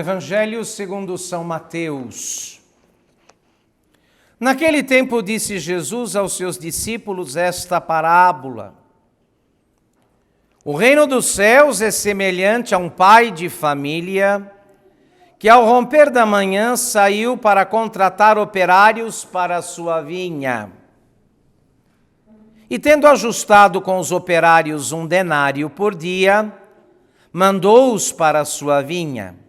Evangelho segundo São Mateus. Naquele tempo disse Jesus aos seus discípulos esta parábola. O reino dos céus é semelhante a um pai de família que ao romper da manhã saiu para contratar operários para a sua vinha. E tendo ajustado com os operários 1 denário por dia, mandou-os para a sua vinha.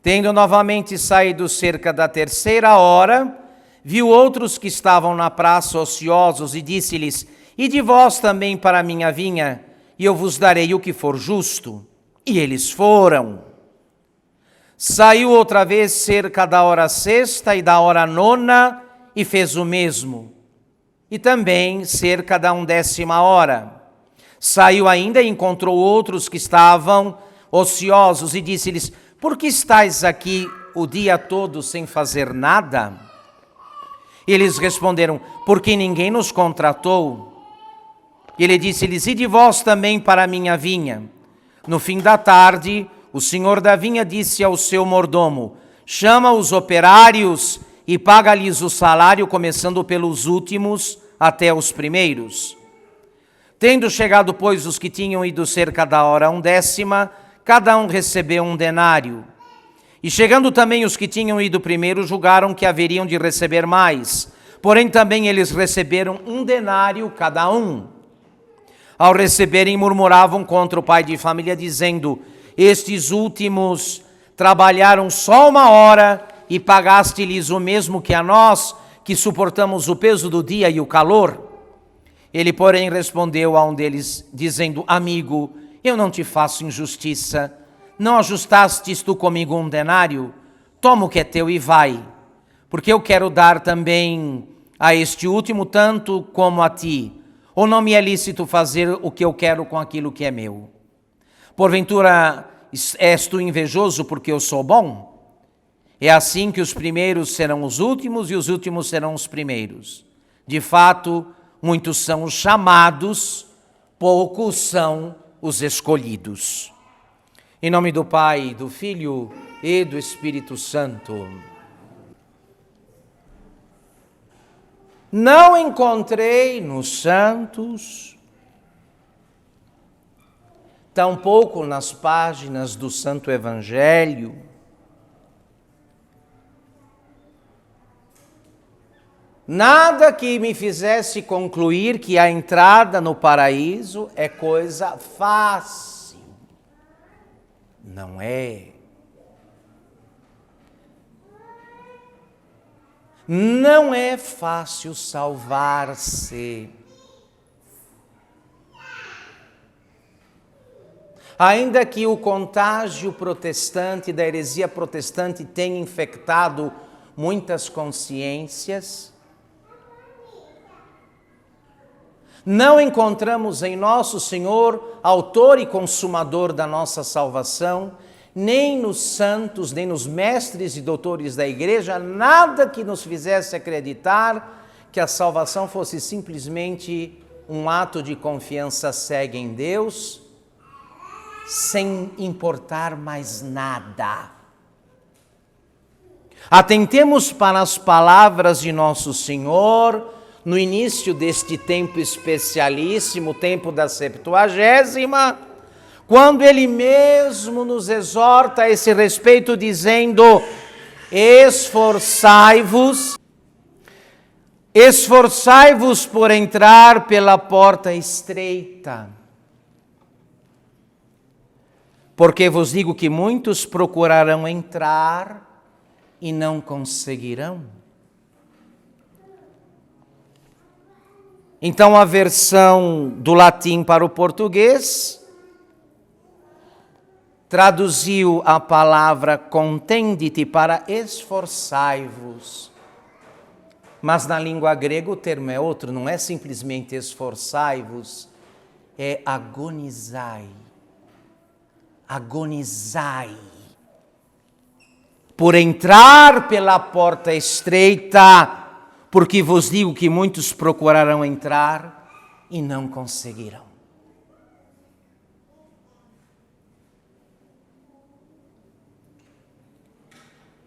Tendo novamente saído cerca da 3ª hora, viu outros que estavam na praça ociosos e disse-lhes: Ide vós também para a minha vinha, e eu vos darei o que for justo. E eles foram. Saiu outra vez cerca da hora 6ª e da hora 9ª e fez o mesmo. E também cerca da 10ª hora. Saiu ainda e encontrou outros que estavam ociosos e disse-lhes: Por que estáis aqui o dia todo sem fazer nada? Eles responderam: Porque ninguém nos contratou. E ele disse-lhes: Ide vós também para a minha vinha. No fim da tarde, o senhor da vinha disse ao seu mordomo: Chama os operários e paga-lhes o salário, começando pelos últimos até os primeiros. Tendo chegado, pois, os que tinham ido cerca da hora 10ª, cada um recebeu 1 denário. E chegando também os que tinham ido primeiro, julgaram que haveriam de receber mais. Porém também eles receberam 1 denário cada um. Ao receberem, murmuravam contra o pai de família, dizendo: Estes últimos trabalharam só 1 hora e pagaste-lhes o mesmo que a nós, que suportamos o peso do dia e o calor. Ele, porém, respondeu a um deles, dizendo: Amigo, eu não te faço injustiça. Não ajustastes tu comigo 1 denário? Toma o que é teu e vai, porque eu quero dar também a este último tanto como a ti. Ou não me é lícito fazer o que eu quero com aquilo que é meu? Porventura és tu invejoso porque eu sou bom? É assim que os primeiros serão os últimos e os últimos serão os primeiros. De fato, muitos são os chamados, poucos são os escolhidos. Em nome do Pai, do Filho e do Espírito Santo. Não encontrei nos santos, tampouco nas páginas do Santo Evangelho, nada que me fizesse concluir que a entrada no paraíso é coisa fácil. Não é. Não é fácil salvar-se. Ainda que o contágio protestante, da heresia protestante, tenha infectado muitas consciências, não encontramos em Nosso Senhor, autor e consumador da nossa salvação, nem nos santos, nem nos mestres e doutores da igreja, nada que nos fizesse acreditar que a salvação fosse simplesmente um ato de confiança cega em Deus, sem importar mais nada. Atentemos para as palavras de Nosso Senhor, no início deste tempo especialíssimo, tempo da Septuagésima, quando Ele mesmo nos exorta a esse respeito, dizendo: esforçai-vos por entrar pela porta estreita. Porque vos digo que muitos procurarão entrar e não conseguirão. Então, a versão do latim para o português traduziu a palavra contendite para esforçai-vos. Mas na língua grega o termo é outro, não é simplesmente esforçai-vos, é agonizai. Agonizai. Por entrar pela porta estreita, porque vos digo que muitos procurarão entrar e não conseguirão.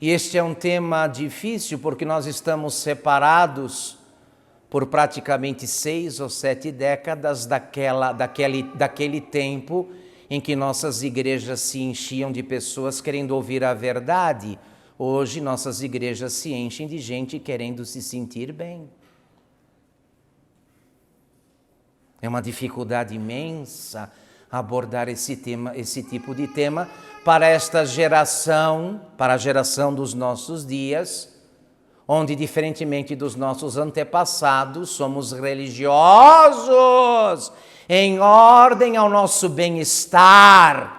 E este é um tema difícil porque nós estamos separados por praticamente 6 ou 7 décadas daquele tempo em que nossas igrejas se enchiam de pessoas querendo ouvir a verdade. Hoje nossas igrejas se enchem de gente querendo se sentir bem. É uma dificuldade imensa abordar esse tipo de tema para esta geração, para a geração dos nossos dias, onde, diferentemente dos nossos antepassados, somos religiosos em ordem ao nosso bem-estar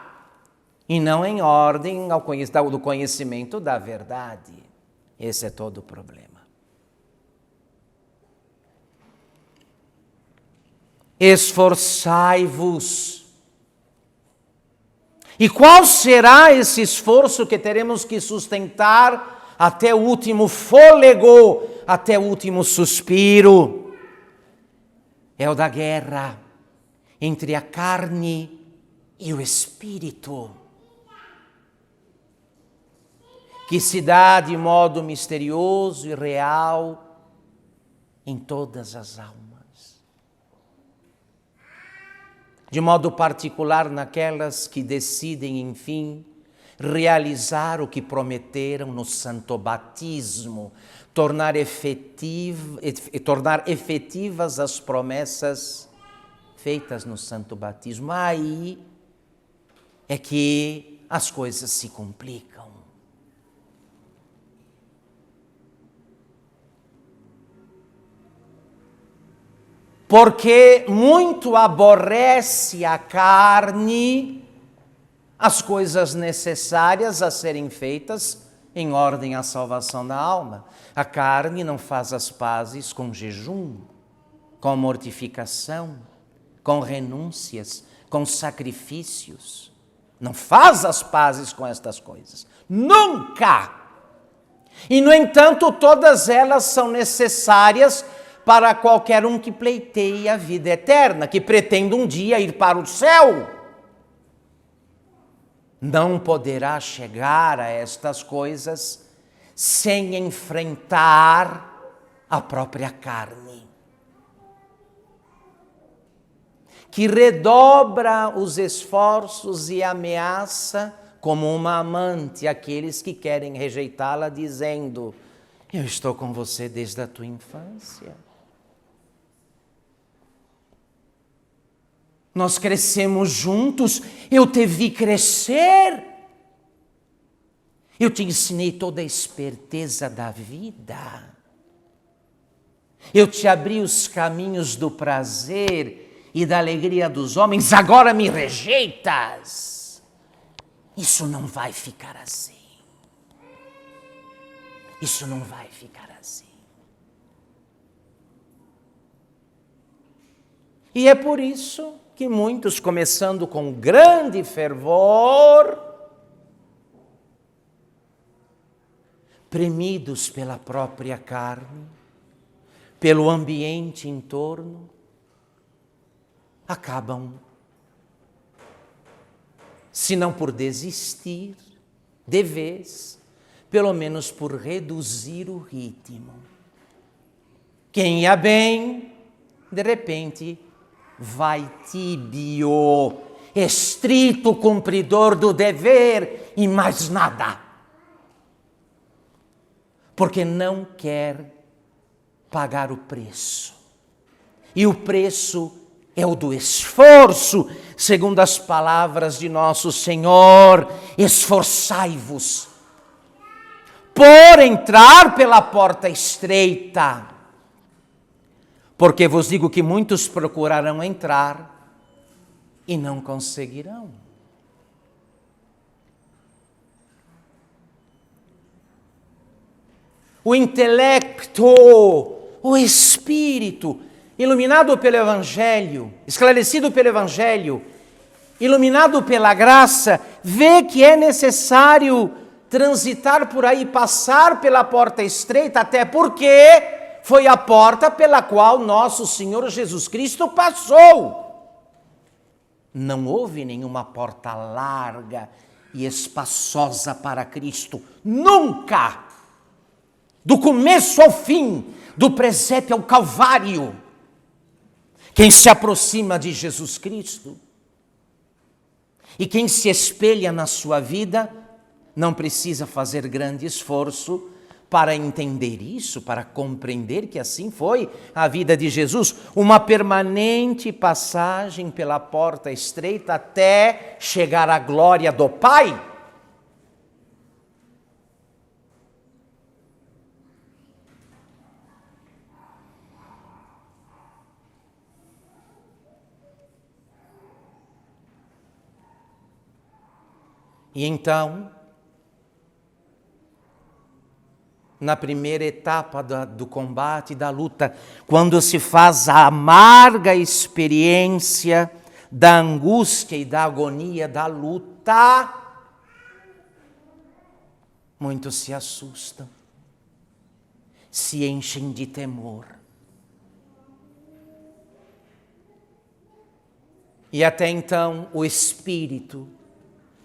e não em ordem do conhecimento da verdade. Esse é todo o problema. Esforçai-vos. E qual será esse esforço que teremos que sustentar até o último fôlego, até o último suspiro? É o da guerra entre a carne e o espírito, que se dá de modo misterioso e real em todas as almas. De modo particular naquelas que decidem, enfim, realizar o que prometeram no santo batismo, tornar efetivas as promessas feitas no santo batismo. Aí é que as coisas se complicam. Porque muito aborrece a carne as coisas necessárias a serem feitas em ordem à salvação da alma. A carne não faz as pazes com jejum, com mortificação, com renúncias, com sacrifícios. Não faz as pazes com estas coisas. Nunca! E, no entanto, todas elas são necessárias para qualquer um que pleiteie a vida eterna, que pretenda um dia ir para o céu. Não poderá chegar a estas coisas sem enfrentar a própria carne, que redobra os esforços e ameaça como uma amante aqueles que querem rejeitá-la, dizendo: eu estou com você desde a tua infância. Nós crescemos juntos, eu te vi crescer. Eu te ensinei toda a esperteza da vida. Eu te abri os caminhos do prazer e da alegria dos homens. Agora me rejeitas. Isso não vai ficar assim. Isso não vai ficar assim. E é por isso que muitos, começando com grande fervor, premidos pela própria carne, pelo ambiente em torno, acabam, se não por desistir de vez, pelo menos por reduzir o ritmo. Quem ia bem, de repente, vai tíbio, estrito cumpridor do dever e mais nada. Porque não quer pagar o preço. E o preço é o do esforço, segundo as palavras de nosso Senhor: esforçai-vos por entrar pela porta estreita. Porque vos digo que muitos procurarão entrar e não conseguirão. O intelecto, o espírito, iluminado pelo Evangelho, esclarecido pelo Evangelho, iluminado pela graça, vê que é necessário transitar por aí, passar pela porta estreita, até porque foi a porta pela qual nosso Senhor Jesus Cristo passou. Não houve nenhuma porta larga e espaçosa para Cristo. Nunca! Do começo ao fim, do presépio ao Calvário, quem se aproxima de Jesus Cristo e quem se espelha na sua vida, não precisa fazer grande esforço para entender isso, para compreender que assim foi a vida de Jesus, uma permanente passagem pela porta estreita até chegar à glória do Pai. E então, na primeira etapa do combate, da luta, quando se faz a amarga experiência da angústia e da agonia da luta, muitos se assustam, se enchem de temor. E até então o Espírito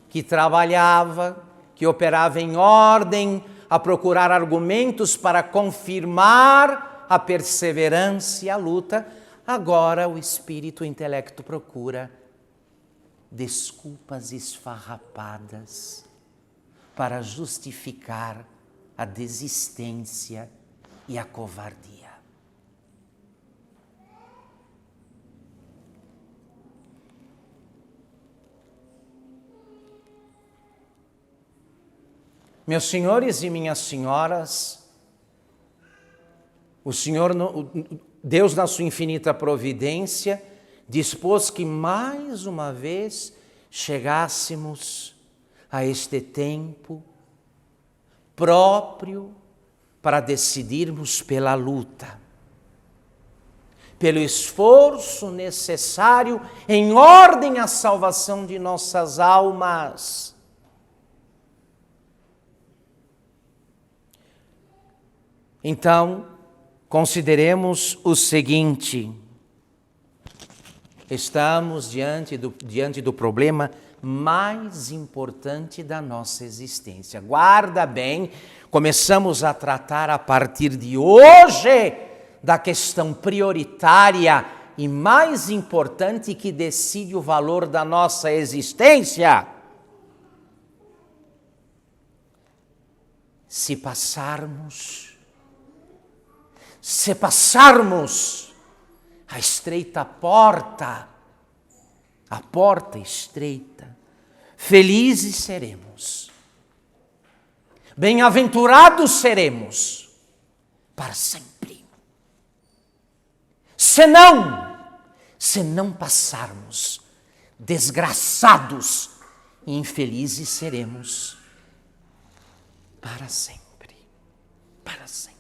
que trabalhava, que operava em ordem, a procurar argumentos para confirmar a perseverança e a luta, agora o espírito, o intelecto procura desculpas esfarrapadas para justificar a desistência e a covardia. Meus senhores e minhas senhoras, o Senhor, Deus na sua infinita providência, dispôs que mais uma vez chegássemos a este tempo próprio para decidirmos pela luta, pelo esforço necessário em ordem à salvação de nossas almas. Então, consideremos o seguinte: estamos diante do problema mais importante da nossa existência. Guarda bem, começamos a tratar a partir de hoje da questão prioritária e mais importante que decide o valor da nossa existência. Se passarmos a estreita porta, a porta estreita, felizes seremos, bem-aventurados seremos para sempre. Se não passarmos, desgraçados e infelizes seremos para sempre, para sempre.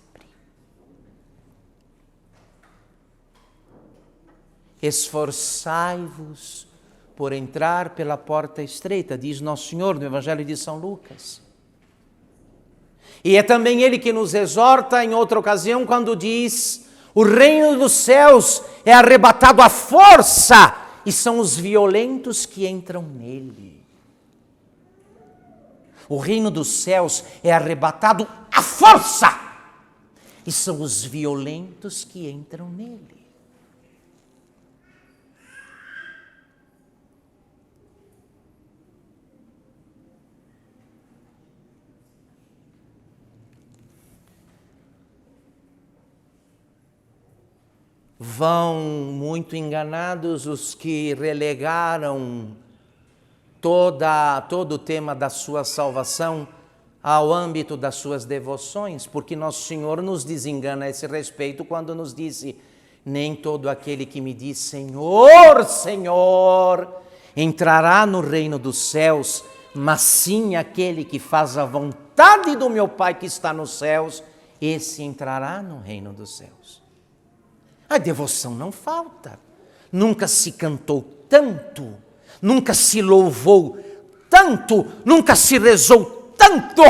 Esforçai-vos por entrar pela porta estreita, diz Nosso Senhor no Evangelho de São Lucas. E é também Ele que nos exorta em outra ocasião quando diz: o reino dos céus é arrebatado à força e são os violentos que entram nele. O reino dos céus é arrebatado à força e são os violentos que entram nele. Vão muito enganados os que relegaram todo o tema da sua salvação ao âmbito das suas devoções, porque Nosso Senhor nos desengana a esse respeito quando nos disse: nem todo aquele que me diz Senhor, Senhor, entrará no reino dos céus, mas sim aquele que faz a vontade do meu Pai que está nos céus, esse entrará no reino dos céus. A devoção não falta. Nunca se cantou tanto, nunca se louvou tanto, nunca se rezou tanto.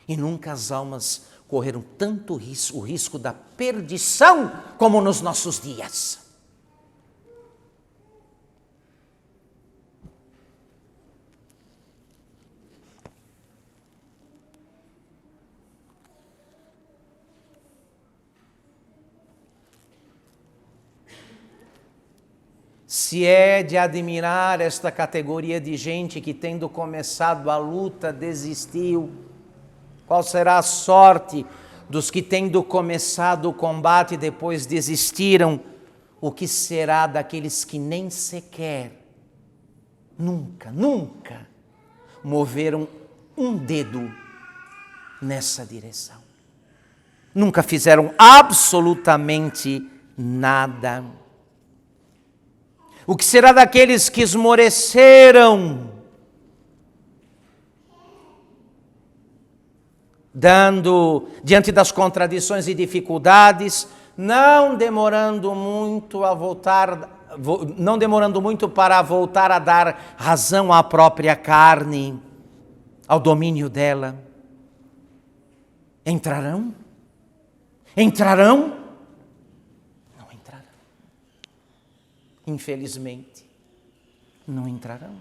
E nunca as almas correram tanto o risco da perdição como nos nossos dias. Se é de admirar esta categoria de gente que, tendo começado a luta, desistiu, qual será a sorte dos que, tendo começado o combate, depois desistiram? O que será daqueles que nem sequer, nunca moveram um dedo nessa direção? Nunca fizeram absolutamente nada. O que será daqueles que esmoreceram, diante das contradições e dificuldades, não demorando muito para voltar a dar razão à própria carne, ao domínio dela? Entrarão? Entrarão? Não entrarão. Infelizmente, não entrarão.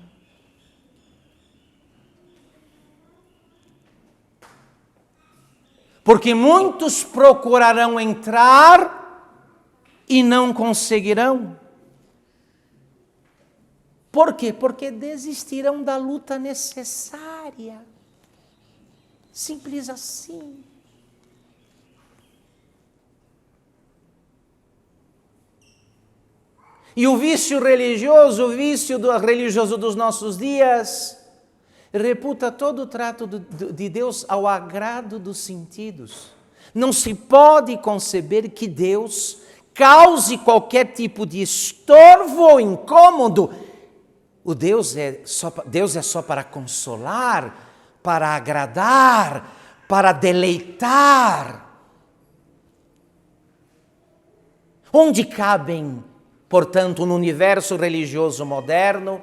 Porque muitos procurarão entrar e não conseguirão. Por quê? Porque desistirão da luta necessária. Simples assim. E o vício religioso, religioso dos nossos dias, reputa todo o trato de Deus ao agrado dos sentidos. Não se pode conceber que Deus cause qualquer tipo de estorvo ou incômodo. Deus é só para consolar, para agradar, para deleitar. Onde cabem, portanto, no universo religioso moderno,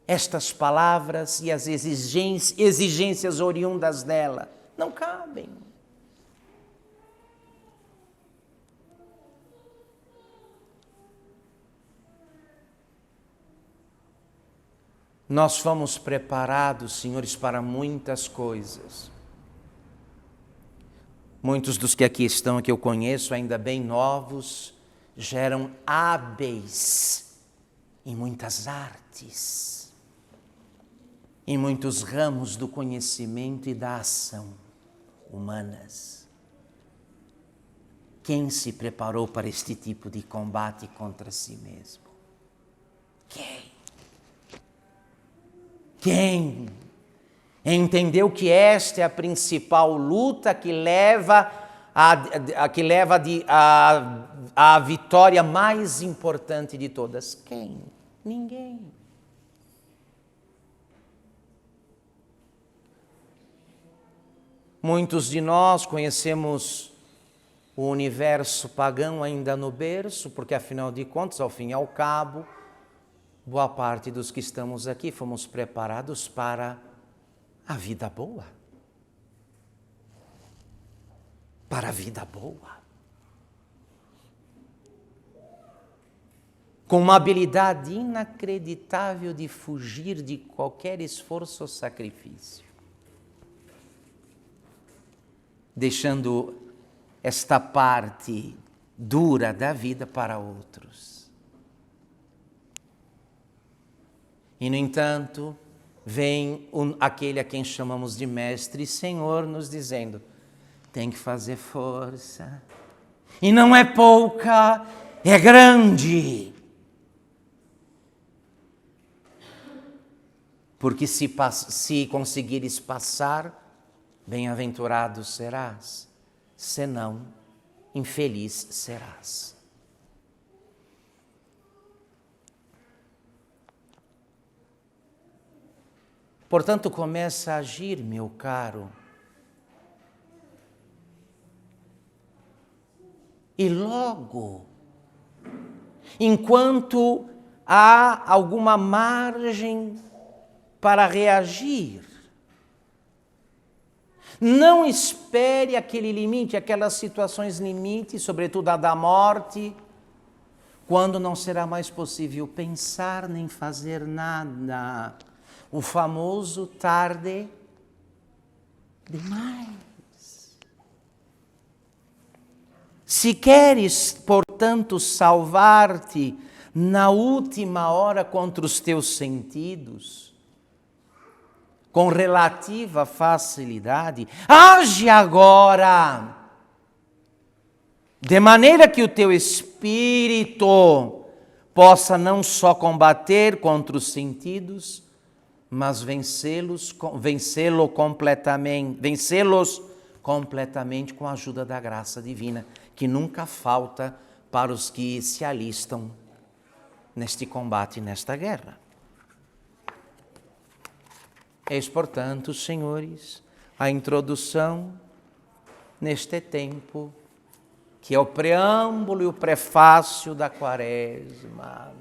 estas palavras e as exigências oriundas dela? Não cabem. Nós fomos preparados, senhores, para muitas coisas. Muitos dos que aqui estão, que eu conheço, ainda bem novos, já eram hábeis em muitas artes, em muitos ramos do conhecimento e da ação humanas. Quem se preparou para este tipo de combate contra si mesmo? Quem entendeu que esta é a principal luta que leva à vitória mais importante de todas? Quem? Ninguém. Muitos de nós conhecemos o universo pagão ainda no berço, porque afinal de contas, ao fim e ao cabo, boa parte dos que estamos aqui fomos preparados para a vida boa. Para a vida boa. Com uma habilidade inacreditável de fugir de qualquer esforço ou sacrifício. Deixando esta parte dura da vida para outros. E, no entanto, vem aquele a quem chamamos de Mestre e Senhor nos dizendo: tem que fazer força. E não é pouca, é grande. Porque se conseguires passar, bem-aventurado serás. Senão, infeliz serás. Portanto, começa a agir, meu caro. E logo, enquanto há alguma margem para reagir, não espere aquele limite, aquelas situações limite, sobretudo a da morte, quando não será mais possível pensar nem fazer nada. O famoso tarde demais. Se queres, portanto, salvar-te na última hora contra os teus sentidos, com relativa facilidade. Age agora, de maneira que o teu espírito possa não só combater contra os sentidos, mas vencê-los completamente com a ajuda da graça divina, que nunca falta para os que se alistam neste combate, nesta guerra. Eis, portanto, senhores, a introdução neste tempo, que é o preâmbulo e o prefácio da Quaresma.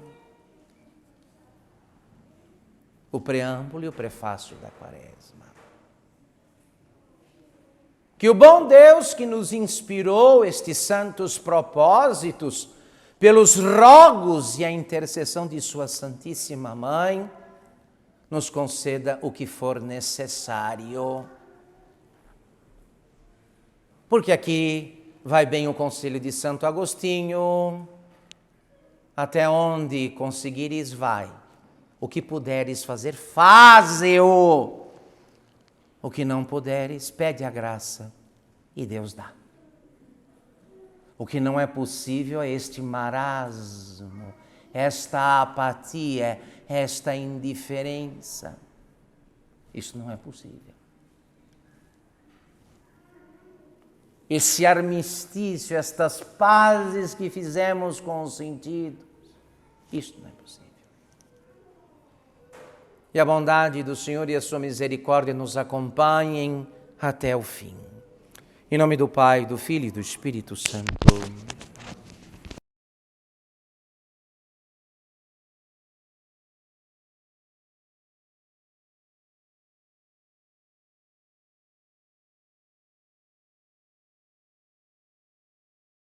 O preâmbulo e o prefácio da Quaresma. Que o bom Deus que nos inspirou estes santos propósitos, pelos rogos e a intercessão de sua Santíssima Mãe, nos conceda o que for necessário. Porque aqui vai bem o conselho de Santo Agostinho: até onde conseguires vai, o que puderes fazer, faze-o. O que não puderes, pede a graça e Deus dá. O que não é possível é este marasmo, esta apatia, esta indiferença. Isso não é possível. Esse armistício, estas pazes que fizemos com os sentidos, isso não é possível. E a bondade do Senhor e a sua misericórdia nos acompanhem até o fim. Em nome do Pai, do Filho e do Espírito Santo.